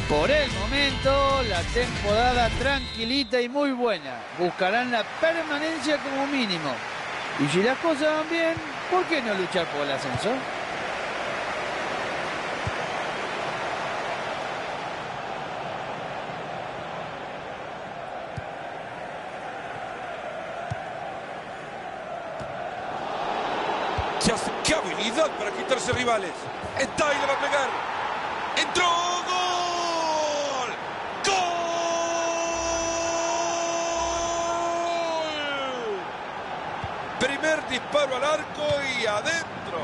Por el momento, la temporada tranquilita y muy buena. Buscarán la permanencia como mínimo. Y si las cosas van bien, ¿por qué no luchar por el ascenso? ¡Qué habilidad para quitarse rivales! Está y le va a pegar. ¡Entró! ¡Gol! ¡Gol! Primer disparo al arco y adentro.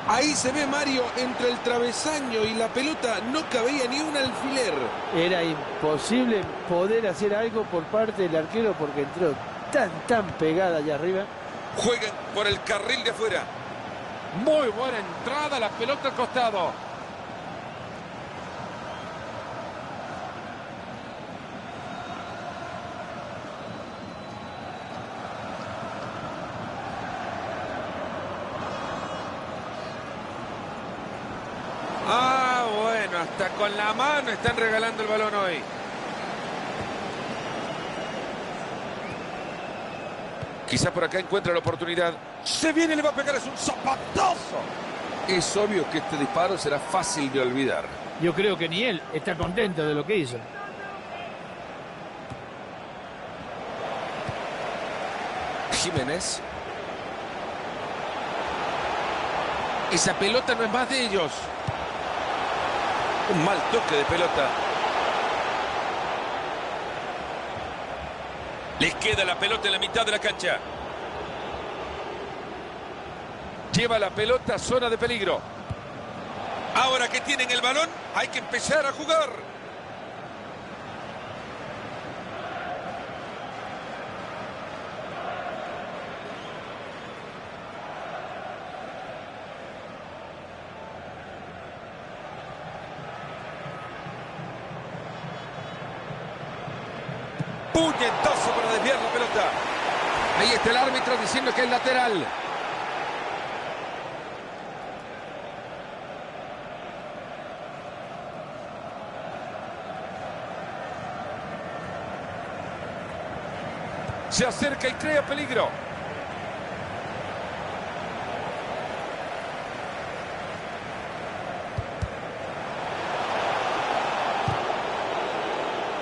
Ahí se ve, Mario, entre el travesaño y la pelota no cabía ni un alfiler. Era imposible poder hacer algo por parte del arquero porque entró tan pegada allá arriba. Juegan por el carril de afuera. Muy buena entrada, la pelota al costado. Ah, bueno, hasta con la mano están regalando el balón hoy. Quizás por acá encuentra la oportunidad. Se viene, le va a pegar, es un zapatazo. Es obvio que este disparo será fácil de olvidar. Yo creo que ni él está contento de lo que hizo. Jiménez. Esa pelota no es más de ellos. Un mal toque de pelota. Les queda la pelota en la mitad de la cancha. Lleva la pelota a zona de peligro. Ahora que tienen el balón, hay que empezar a jugar. Puñetazo para desviar la pelota. Ahí está el árbitro diciendo que es lateral. Se acerca y crea peligro.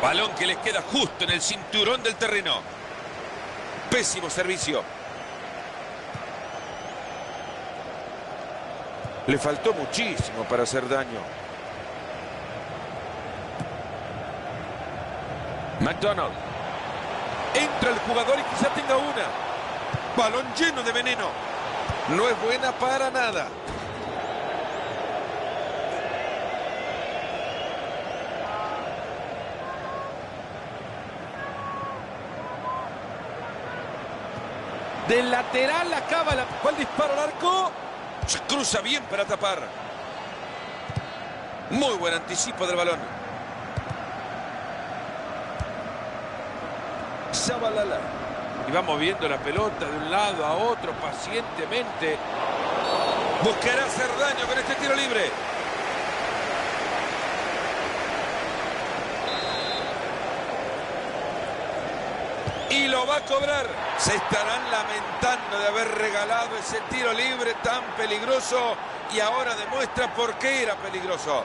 Balón que les queda justo en el cinturón del terreno. Pésimo servicio. Le faltó muchísimo para hacer daño. McDonald. Entra el jugador y quizá tenga una. Balón lleno de veneno. No es buena para nada. Del lateral acaba la... ¿Cuál disparo al arco? Se cruza bien para tapar. Muy buen anticipo del balón. Zabalala. Y va moviendo la pelota de un lado a otro pacientemente. Buscará hacer daño con este tiro libre. Y lo va a cobrar. Se estarán lamentando de haber regalado ese tiro libre tan peligroso. Y ahora demuestra por qué era peligroso.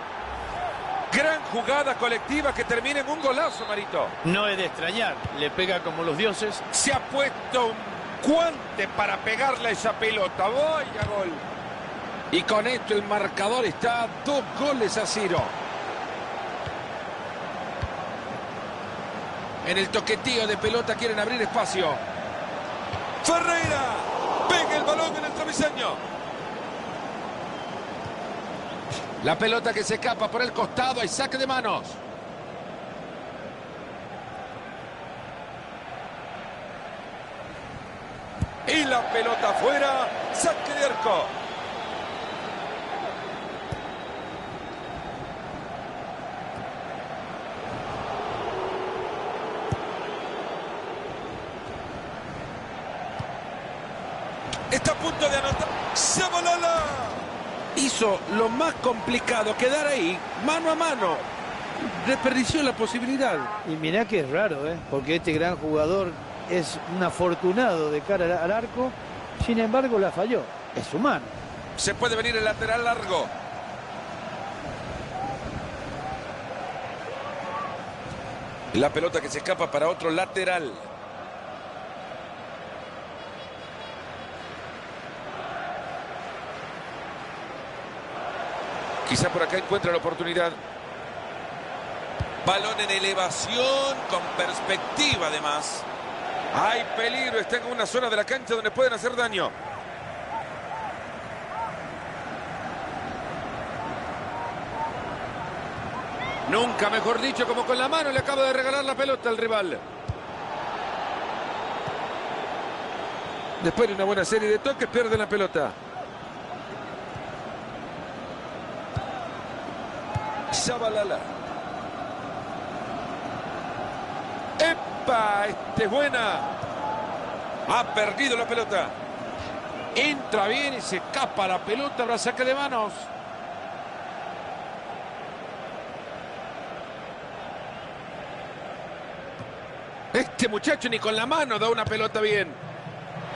Gran jugada colectiva que termina en un golazo, Marito. No es de extrañar, le pega como los dioses. Se ha puesto un guante para pegarle a esa pelota. Vaya gol. Y con esto el marcador está 2-0. En el toquetío de pelota quieren abrir espacio. Ferreira. Pega el balón en el travesaño. La pelota que se escapa por el costado. Hay saque de manos. Y la pelota afuera. Saque de arco. Está a punto de anotar. ¡Zabalala! Hizo lo más complicado, quedar ahí, mano a mano. Desperdició la posibilidad. Y mirá que es raro, porque este gran jugador es un afortunado de cara al arco. Sin embargo, la falló. Es humano. Se puede venir el lateral largo. La pelota que se escapa para otro lateral. Quizá por acá encuentra la oportunidad. Balón en elevación, con perspectiva además. Hay peligro, está en una zona de la cancha donde pueden hacer daño. Nunca mejor dicho, como con la mano le acaba de regalar la pelota al rival. Después de una buena serie de toques, pierde la pelota. Zabalala. ¡Epa! Esta es buena. Ha perdido la pelota. Entra bien y se escapa la pelota. Habrá saque de manos. Este muchacho ni con la mano da una pelota bien.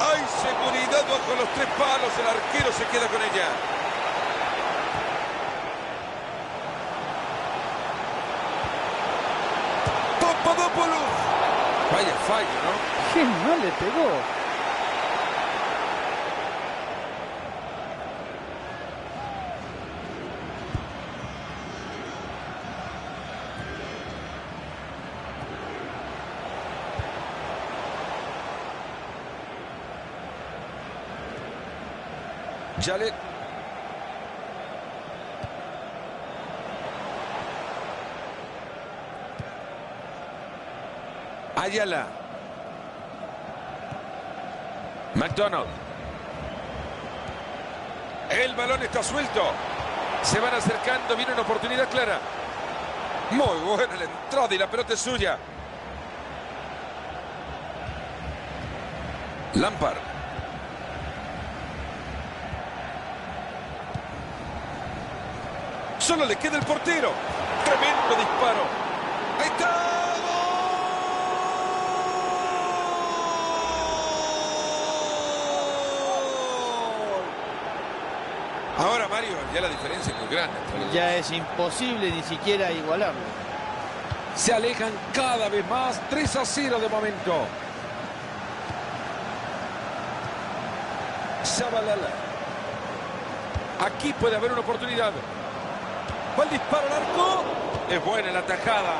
Hay seguridad bajo los 3 palos. El arquero se queda con ella. Papadopoulos. Vaya fallo, ¿no? ¡Qué mal le pegó! Yalet. Ayala. McDonald. El balón está suelto. Se van acercando. Viene una oportunidad clara. Muy buena la entrada y la pelota es suya. Lampard. Solo le queda el portero. Tremendo disparo. ¡Ahí está! Ahora, Mario, ya la diferencia es muy grande. Ya es imposible ni siquiera igualarlo. Se alejan cada vez más. 3-0 de momento. Zabalala. Aquí puede haber una oportunidad. ¿Va el disparo al arco? Es buena la tajada.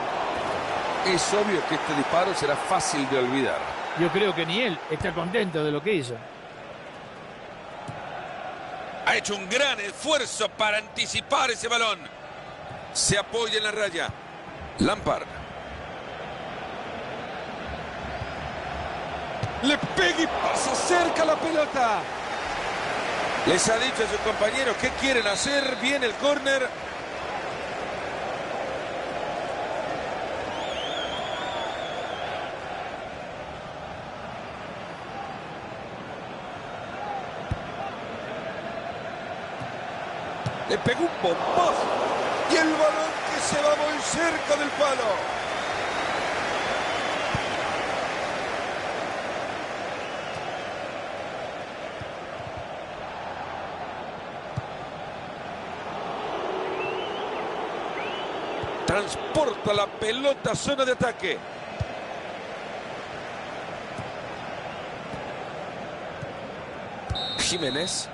Es obvio que este disparo será fácil de olvidar. Yo creo que ni él está contento de lo que hizo. Ha hecho un gran esfuerzo para anticipar ese balón. Se apoya en la raya. Lampard. Le pega y pasa cerca la pelota. Les ha dicho a sus compañeros qué quieren hacer. Viene el córner. Le pegó un bombazo. Y el balón que se va muy cerca del palo. Transporta la pelota a zona de ataque. Jiménez.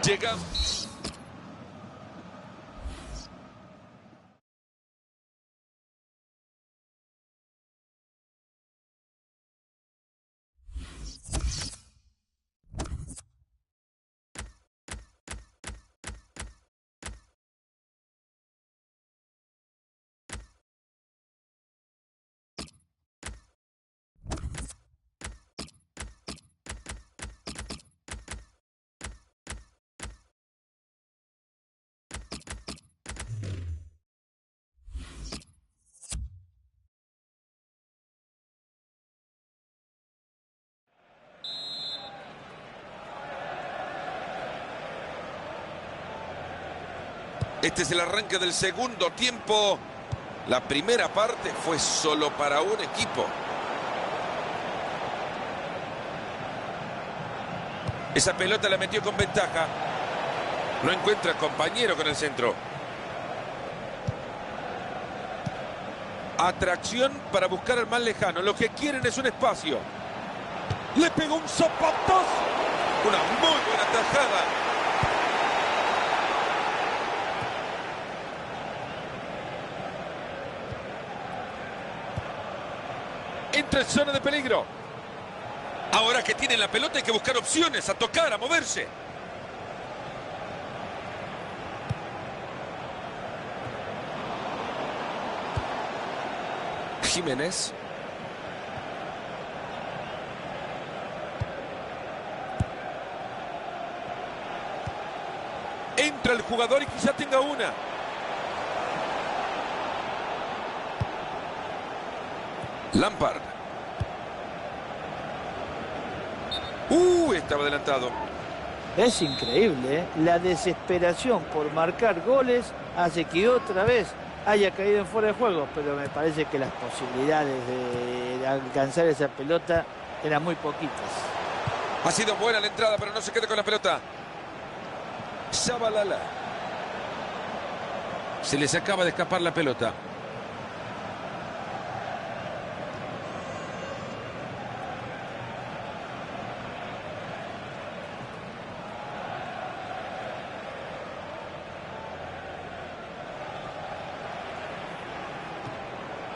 Llega. Este es el arranque del segundo tiempo. La primera parte fue solo para un equipo. Esa pelota la metió con ventaja. No encuentra compañero con el centro. Atracción para buscar al más lejano. Lo que quieren es un espacio. Le pegó un zapatazo. Una muy buena tajada. Entra en zona de peligro. Ahora que tienen la pelota hay que buscar opciones, a tocar, a moverse. Jiménez. Entra el jugador y quizá tenga una. Lampard. Estaba adelantado. Es increíble, ¿eh? La desesperación por marcar goles hace que otra vez haya caído en fuera de juego, pero me parece que las posibilidades de alcanzar esa pelota eran muy poquitas. Ha sido buena la entrada, pero no se quede con la pelota. Shabalala. Se les acaba de escapar la pelota.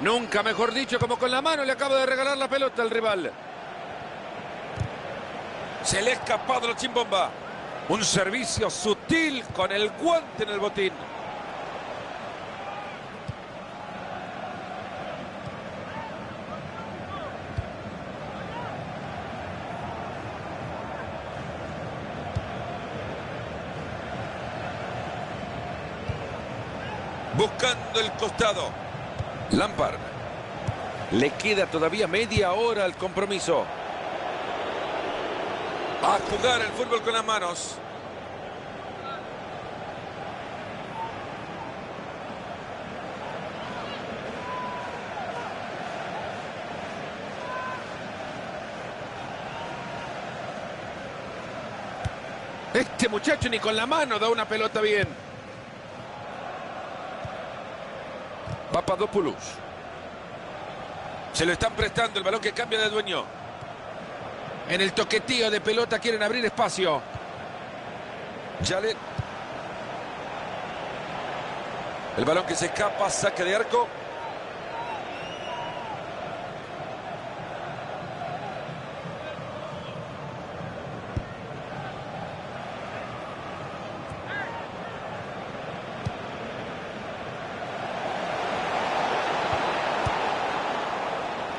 Nunca mejor dicho, como con la mano le acaba de regalar la pelota al rival. Se le ha escapado la chimbomba. Un servicio sutil con el guante en el botín. Buscando el costado. Lampard. Le queda todavía media hora al compromiso. A jugar el fútbol con las manos. Este muchacho ni con la mano da una pelota bien. Papadopoulos. Se lo están prestando, el balón que cambia de dueño. En el toquetío de pelota quieren abrir espacio. Yalet. El balón que se escapa, saque de arco.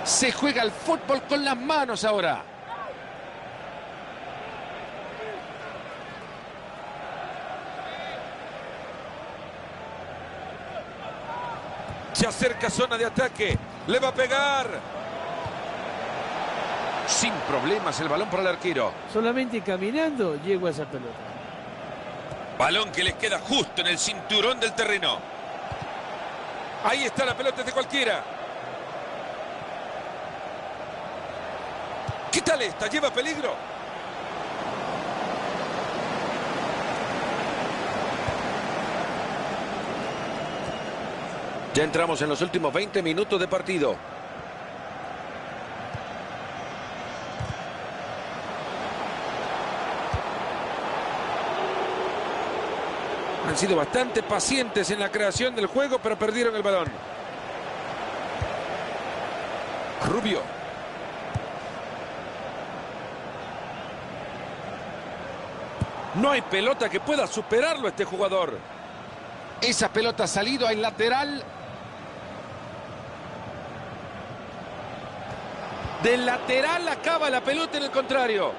Se juega el fútbol con las manos ahora. Se acerca a zona de ataque. Le va a pegar. Sin problemas el balón para el arquero. Solamente caminando llego a esa pelota. Balón que les queda justo en el cinturón del terreno. Ahí está la pelota de cualquiera. ¿Qué tal esta? ¿Lleva peligro? Ya entramos en los últimos 20 minutos de partido. Han sido bastante pacientes en la creación del juego, pero perdieron el balón. Rubio. No hay pelota que pueda superarlo este jugador. Esa pelota ha salido al lateral. Del lateral acaba la pelota en el contrario.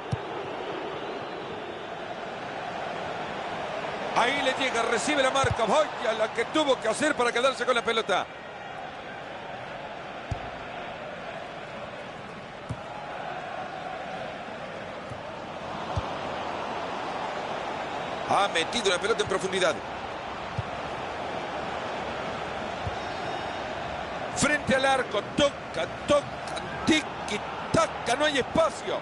Ahí le llega, recibe la marca. Vaya la que tuvo que hacer para quedarse con la pelota. Ha metido la pelota en profundidad. Frente al arco. Toca, tiki, taca. No hay espacio.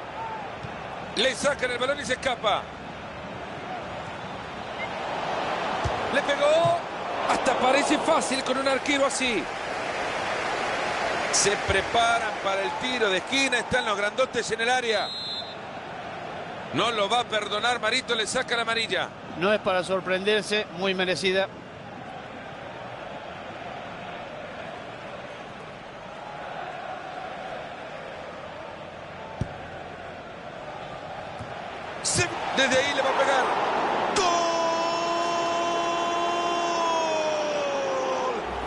Le sacan el balón y se escapa. Le pegó. Hasta parece fácil con un arquero así. Se preparan para el tiro de esquina. Están los grandotes en el área. No lo va a perdonar Marito. Le saca la amarilla. No es para sorprenderse, muy merecida. Desde ahí le va a pegar. ¡Gol!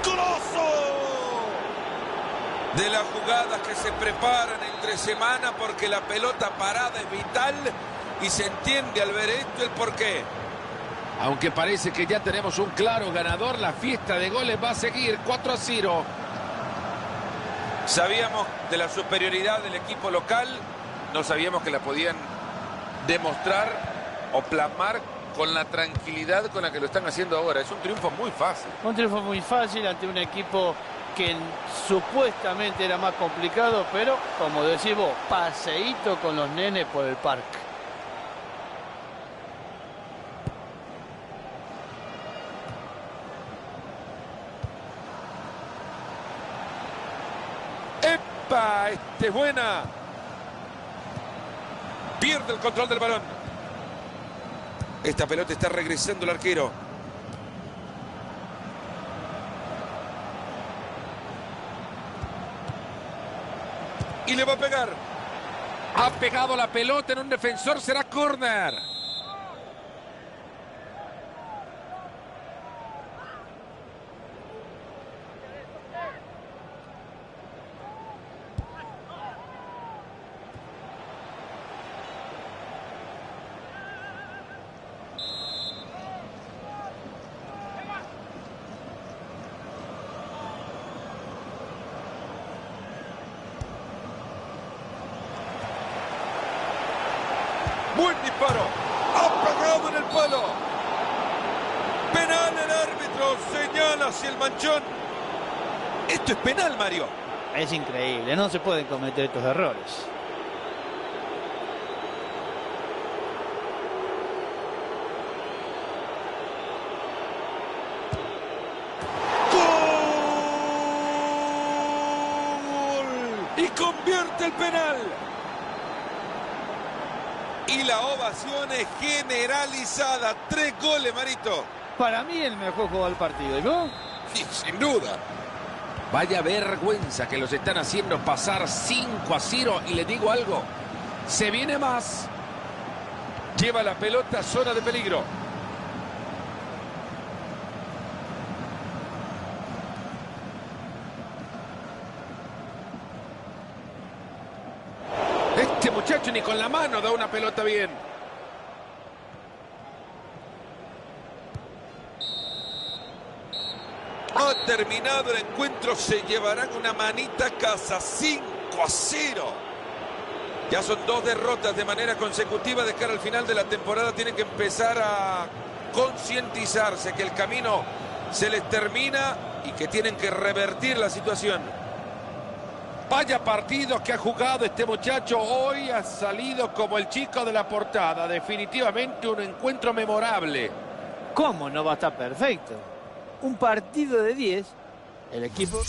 ¡Goloso! De las jugadas que se preparan entre semana, porque la pelota parada es vital y se entiende al ver esto el porqué. Aunque parece que ya tenemos un claro ganador, la fiesta de goles va a seguir 4-0. Sabíamos de la superioridad del equipo local, no sabíamos que la podían demostrar o plasmar con la tranquilidad con la que lo están haciendo ahora. Es un triunfo muy fácil. Un triunfo muy fácil ante un equipo que supuestamente era más complicado, pero como decís vos, paseíto con los nenes por el parque. ¡Epa! Este es buena. Pierde el control del balón. Esta pelota está regresando el arquero. Y le va a pegar. Ha pegado la pelota en un defensor, será córner. Buen disparo. Ha pegado en el palo. Penal, el árbitro señala hacia el manchón. Esto es penal, Mario. Es increíble, no se pueden cometer estos errores. ¡Gol! Y convierte el penal. Y la ovación es generalizada. 3 goles, Marito. Para mí el mejor juego del partido, ¿no? Y sin duda. Vaya vergüenza que los están haciendo pasar 5-0. Y les digo algo, se viene más. Lleva la pelota a zona de peligro. Este muchacho ni con la mano da una pelota bien. Ha terminado el encuentro, se llevarán una manita a casa. 5-0. Ya son 2 derrotas de manera consecutiva de cara al final de la temporada. Tienen que empezar a concientizarse que el camino se les termina y que tienen que revertir la situación. Vaya partido que ha jugado este muchacho. Hoy ha salido como el chico de la portada. Definitivamente un encuentro memorable. ¿Cómo no va a estar perfecto? Un partido de 10 El equipo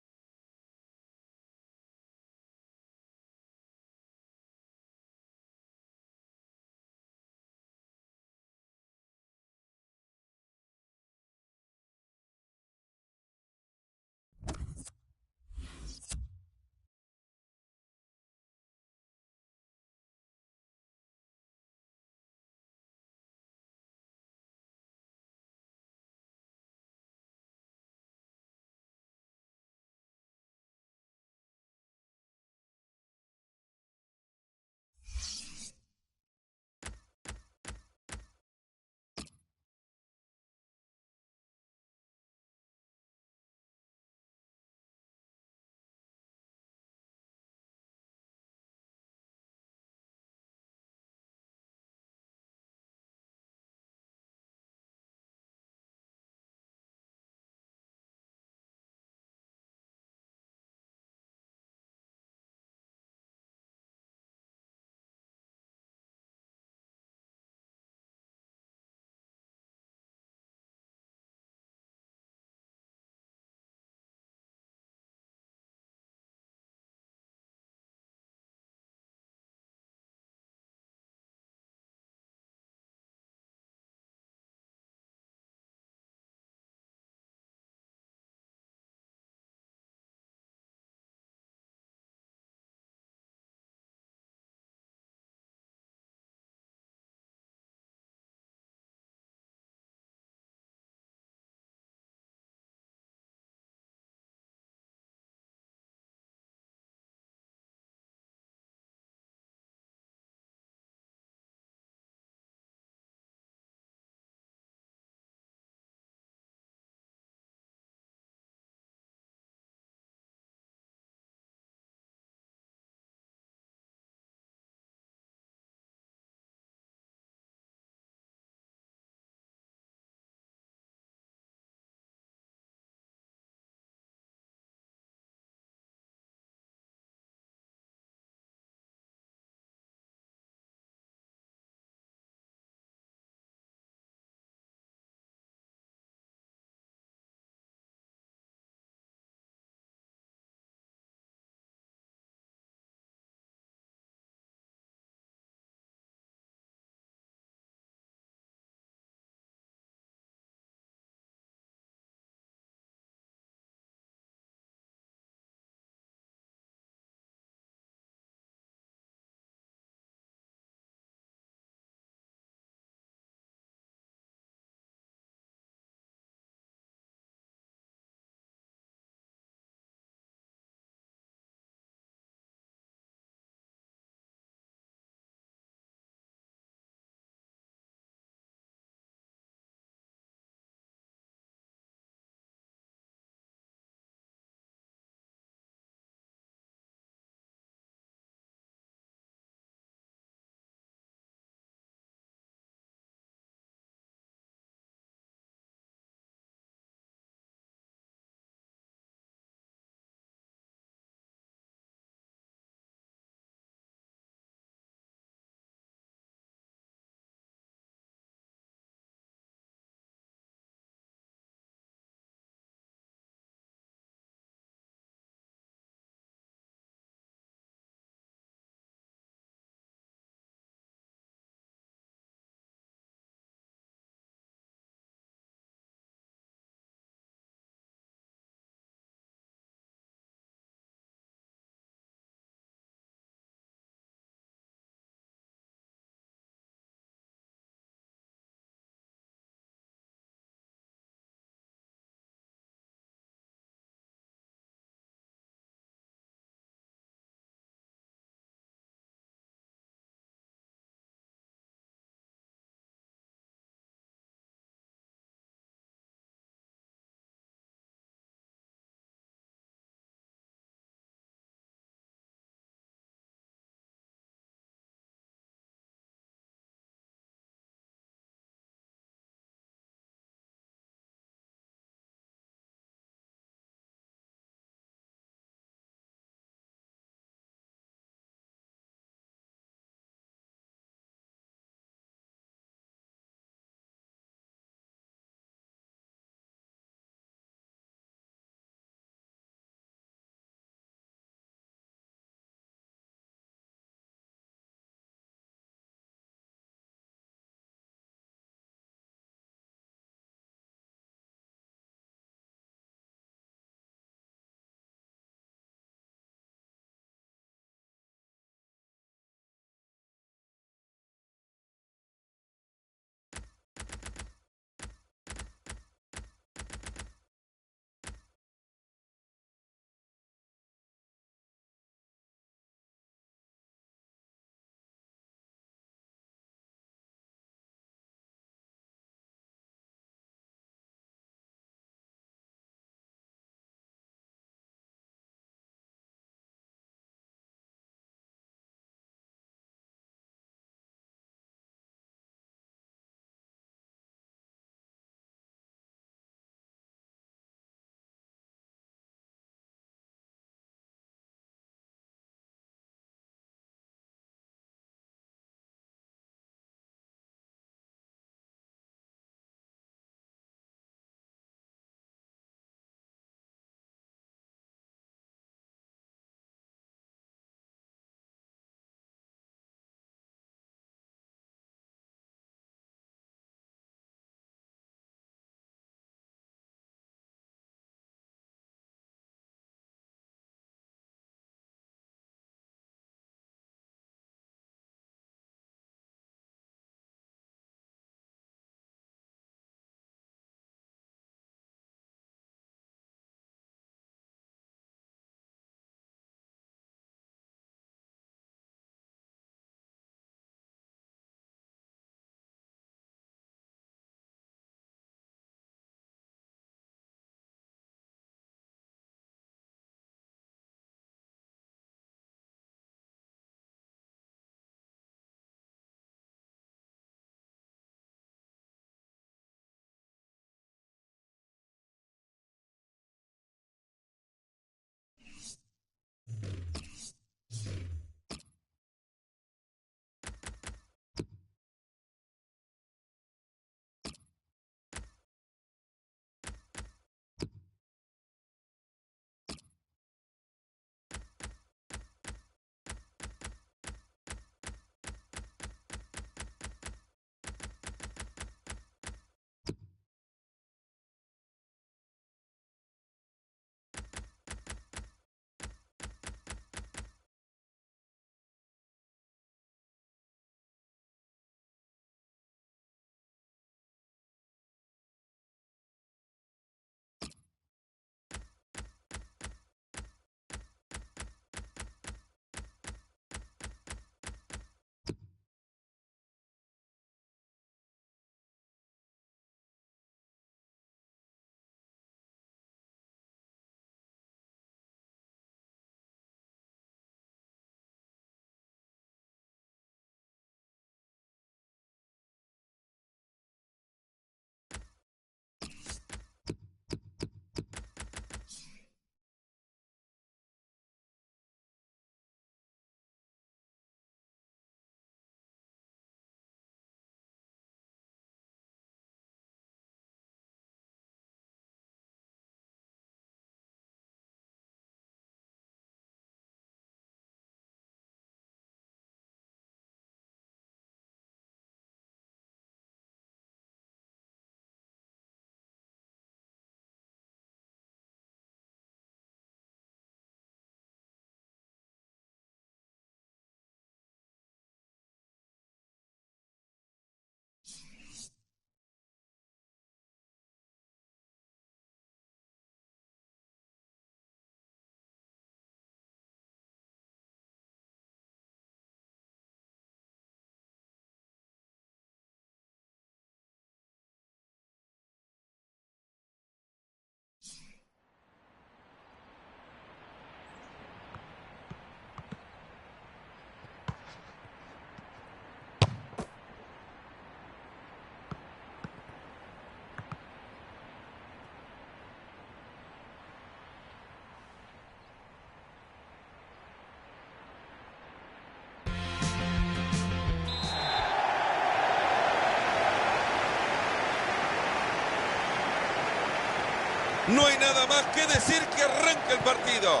No hay nada más que decir que arranque el partido.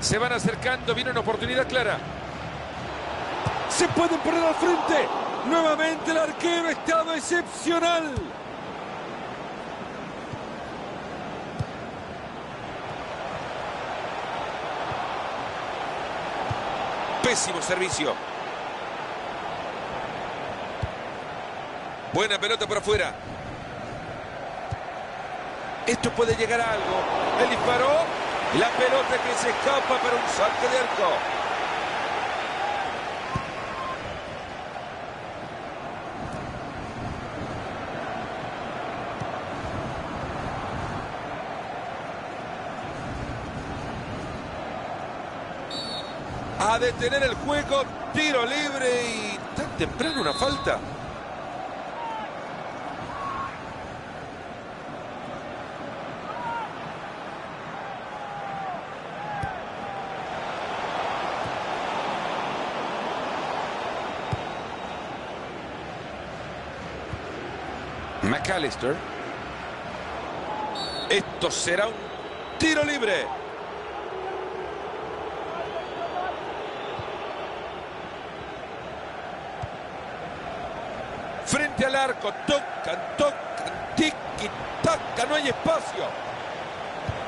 Se van acercando, viene una oportunidad clara. Se pueden poner al frente. Nuevamente el arquero ha estado excepcional. Pésimo servicio. Buena pelota por afuera. Esto puede llegar a algo. Él disparó. La pelota que se escapa para un saque de arco. A detener el juego, tiro libre y tan temprano una falta. McAllister. Esto será un tiro libre. Frente al arco, tocan, tiki-taka, no hay espacio.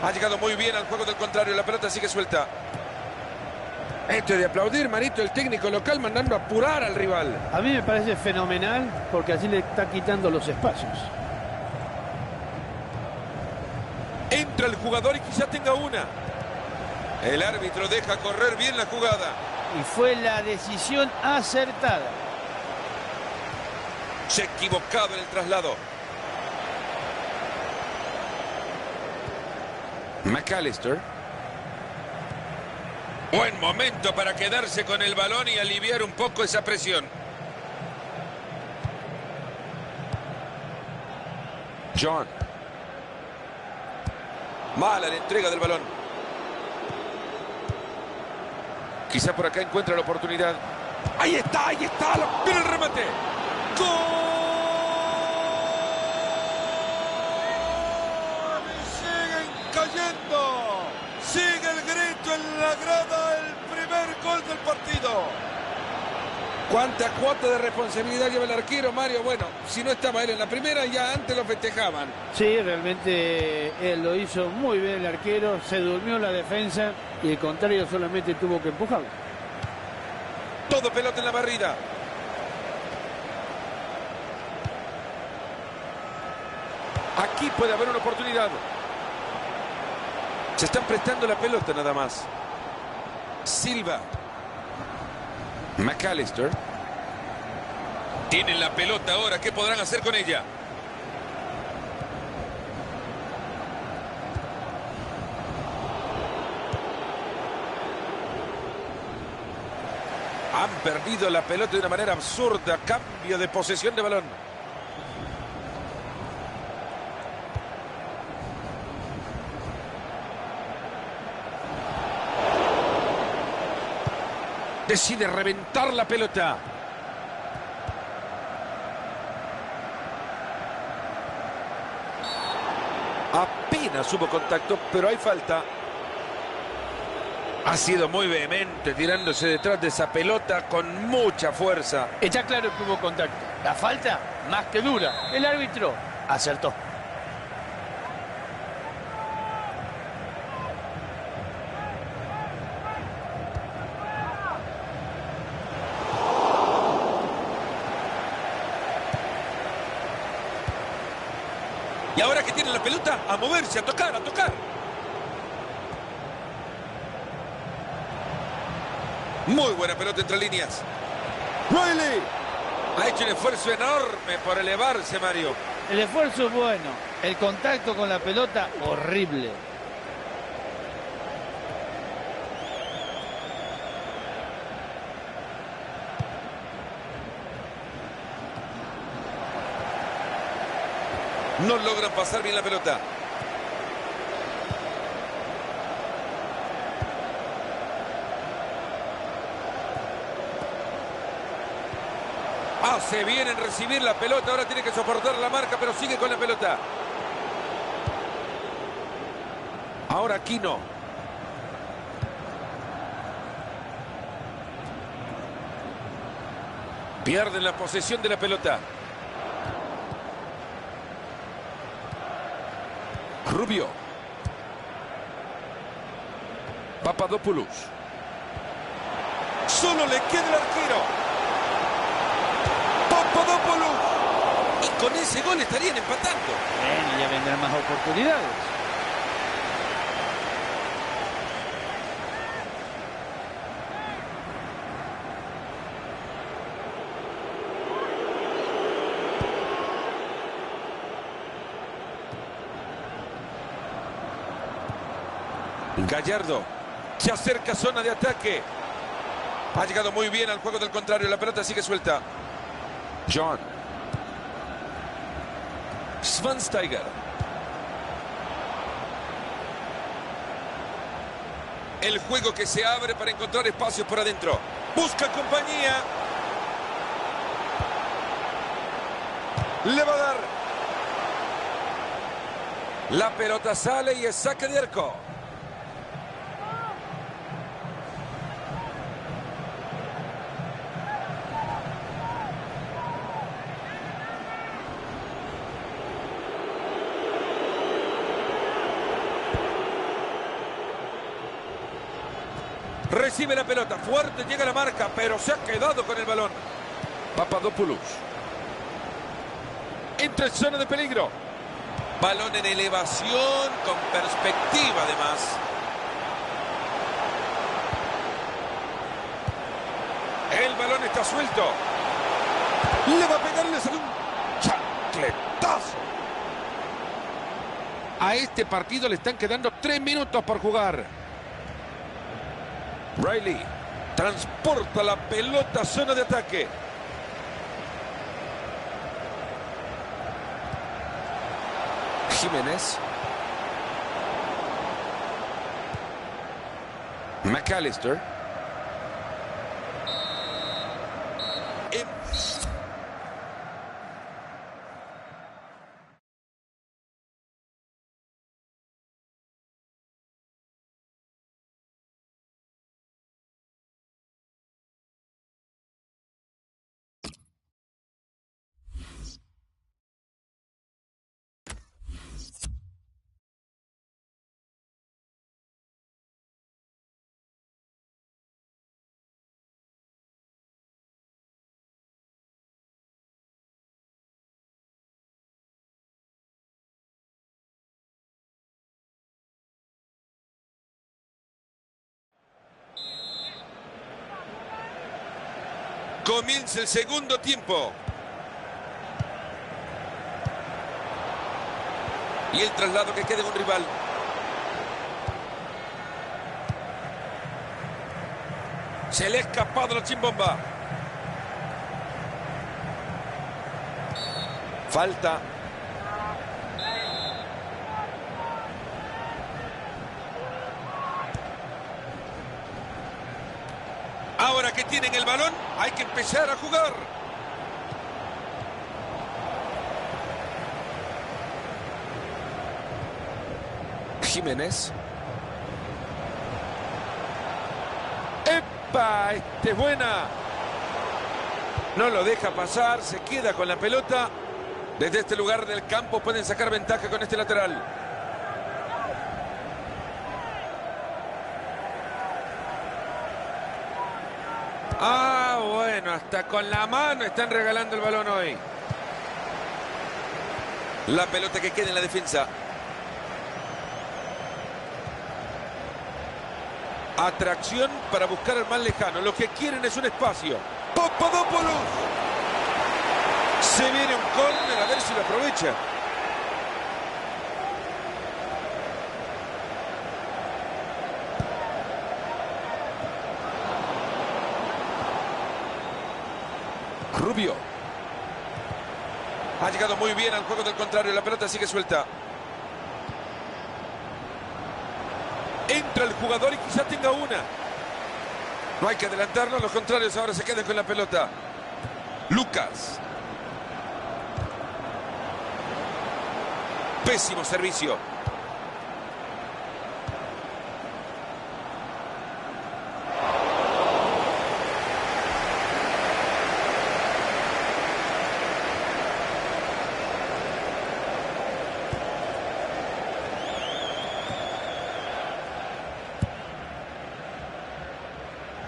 Ha llegado muy bien al juego del contrario, la pelota sigue suelta. Esto es de aplaudir, Marito, el técnico local mandando a apurar al rival. A mí me parece fenomenal porque así le está quitando los espacios. Entra el jugador y quizá tenga una. El árbitro deja correr bien la jugada. Y fue la decisión acertada. Se ha equivocado en el traslado. McAllister. Buen momento para quedarse con el balón y aliviar un poco esa presión. John. Mala la entrega del balón. Quizá por acá encuentra la oportunidad. Ahí está, Viene el remate. ¡Gol! Y siguen cayendo. Sigue el grito en la grada, el primer gol del partido. ¿Cuánta cuota de responsabilidad lleva el arquero, Mario? Bueno, si no estaba él en la primera, ya antes lo festejaban. Sí, realmente él lo hizo muy bien el arquero, se durmió la defensa y el contrario solamente tuvo que empujarlo. Todo pelota en la barrida. Aquí puede haber una oportunidad. Se están prestando la pelota nada más. Silva. McAllister. Tienen la pelota ahora. ¿Qué podrán hacer con ella? Han perdido la pelota de una manera absurda. Cambio de posesión de balón. Decide reventar la pelota. Apenas hubo contacto, pero hay falta. Ha sido muy vehemente tirándose detrás de esa pelota con mucha fuerza. Está claro que hubo contacto. La falta, más que dura. El árbitro acertó. Y ahora que tiene la pelota, a moverse, a tocar, a tocar. Muy buena pelota entre líneas. Riley ha hecho un esfuerzo enorme por elevarse, Mario. El esfuerzo es bueno. El contacto con la pelota, horrible. No logran pasar bien la pelota. Hace bien en recibir la pelota. Ahora tiene que soportar la marca, pero sigue con la pelota. Ahora Aquino. Pierden la posesión de la pelota. Rubio. Papadopoulos. Solo le queda el arquero. Papadopoulos. Y con ese gol estarían empatando. Bueno, ya vendrán más oportunidades. Gallardo se acerca a zona de ataque. Ha llegado muy bien al juego del contrario. La pelota sigue suelta. John. Schweinsteiger. El juego que se abre para encontrar espacios por adentro. Busca compañía. Le va a dar. La pelota sale y es saque de arco. Recibe la pelota, fuerte, llega la marca, pero se ha quedado con el balón. Papadopoulos. Entra en zona de peligro. Balón en elevación, con perspectiva además. El balón está suelto. Le va a pegar, le sale un chancletazo. A este partido le están quedando 3 minutos por jugar. Riley transporta la pelota a zona de ataque. Jiménez. McAllister. Comienza el segundo tiempo. Y el traslado que queda en un rival. Se le ha escapado la chimbomba. Falta. Ahora que tienen el balón, hay que empezar a jugar. Jiménez. ¡Epa! Este es buena. No lo deja pasar, se queda con la pelota. Desde este lugar del campo pueden sacar ventaja con este lateral. Ah, bueno, hasta con la mano están regalando el balón hoy. La pelota que queda en la defensa. Atracción para buscar al más lejano. Lo que quieren es un espacio. Papadopoulos. Se viene un córner, a ver si lo aprovecha. Rubio. Ha llegado muy bien al juego del contrario. La pelota sigue suelta. Entra el jugador y quizá tenga una. No hay que adelantarnos, los contrarios ahora se quedan con la pelota. Lucas. Pésimo servicio.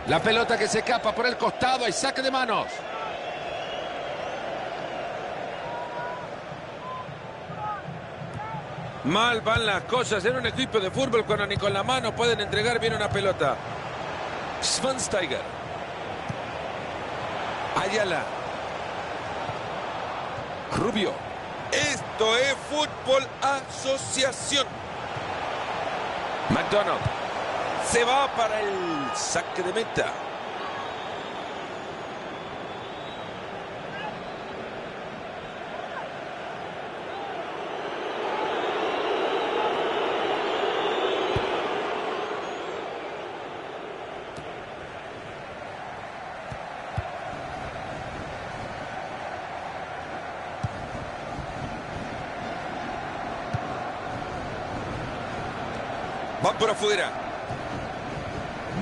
La pelota que se escapa por el costado, hay saque de manos. Mal van las cosas en un equipo de fútbol cuando ni con la mano pueden entregar bien una pelota. Schweinsteiger. Ayala. Rubio. Esto es fútbol asociación. McDonald. Se va para el saque de meta. Va por afuera.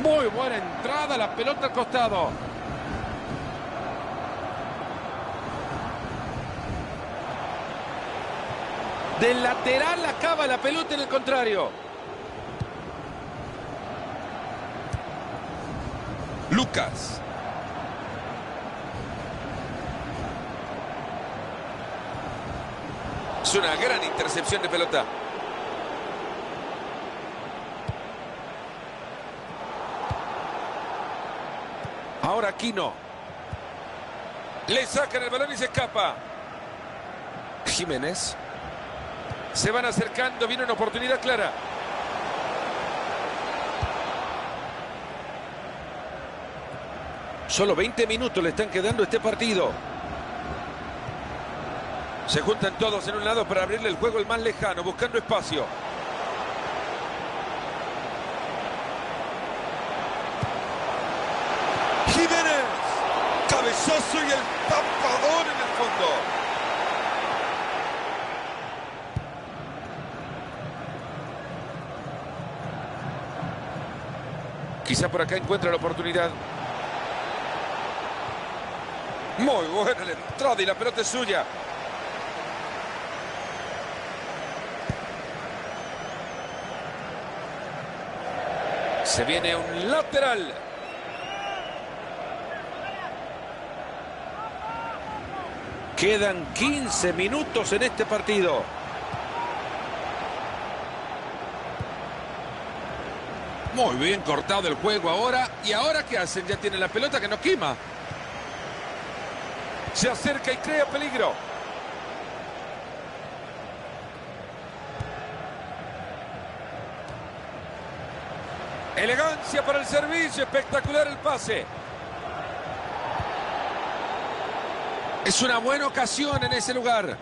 Muy buena entrada, la pelota al costado. Del lateral acaba la pelota en el contrario. Lucas. Es una gran intercepción de pelota. Ahora Aquino. Le sacan el balón y se escapa. Jiménez. Se van acercando, viene una oportunidad clara. Solo 20 minutos le están quedando a este partido. Se juntan todos en un lado para abrirle el juego al más lejano, buscando espacio. Jiménez. Cabezazo y el tapador en el fondo. Quizá por acá encuentra la oportunidad. Muy buena la entrada y la pelota es suya. Se viene un lateral. Quedan 15 minutos en este partido. Muy bien cortado el juego ahora. ¿Y ahora qué hacen? Ya tienen la pelota que no quema. Se acerca y crea peligro. Elegancia para el servicio. Espectacular el pase. Es una buena ocasión en ese lugar.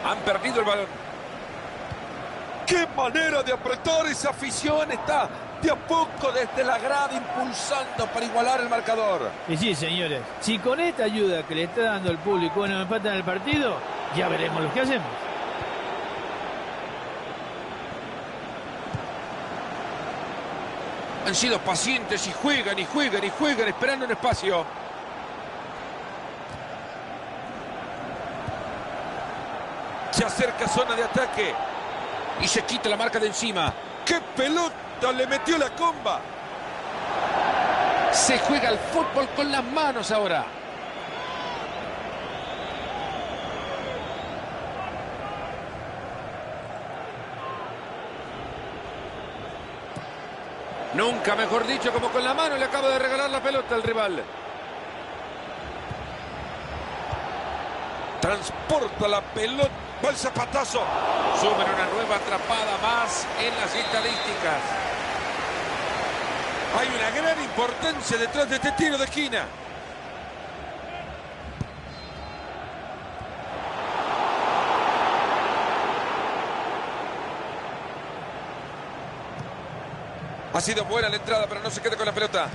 Han perdido el balón. ¡Qué manera de apretar! Esa afición está de a poco desde la grada impulsando para igualar el marcador. Y sí, señores, si con esta ayuda que le está dando el público nos empatan el partido, ya veremos lo que hacemos. Han sido pacientes y juegan y juegan y juegan esperando un espacio. Se acerca zona de ataque. Y se quita la marca de encima. ¡Qué pelota! Le metió la comba. Se juega el fútbol con las manos ahora. Nunca mejor dicho, como con la mano le acaba de regalar la pelota al rival. Transporta la pelota. Va el zapatazo. Suben una nueva atrapada más en las estadísticas. Hay una gran importancia detrás de este tiro de esquina. Ha sido buena la entrada, pero no se queda con la pelota.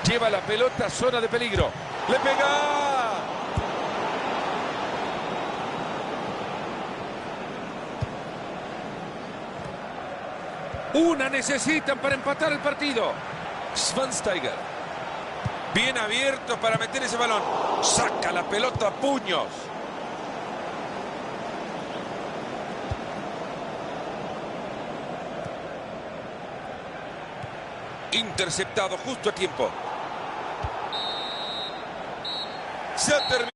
Lleva la pelota a zona de peligro. ¡Le pega! Una necesitan para empatar el partido. Schweinsteiger. Bien abierto para meter ese balón. Saca la pelota a puños. Interceptado justo a tiempo. Se ha terminado.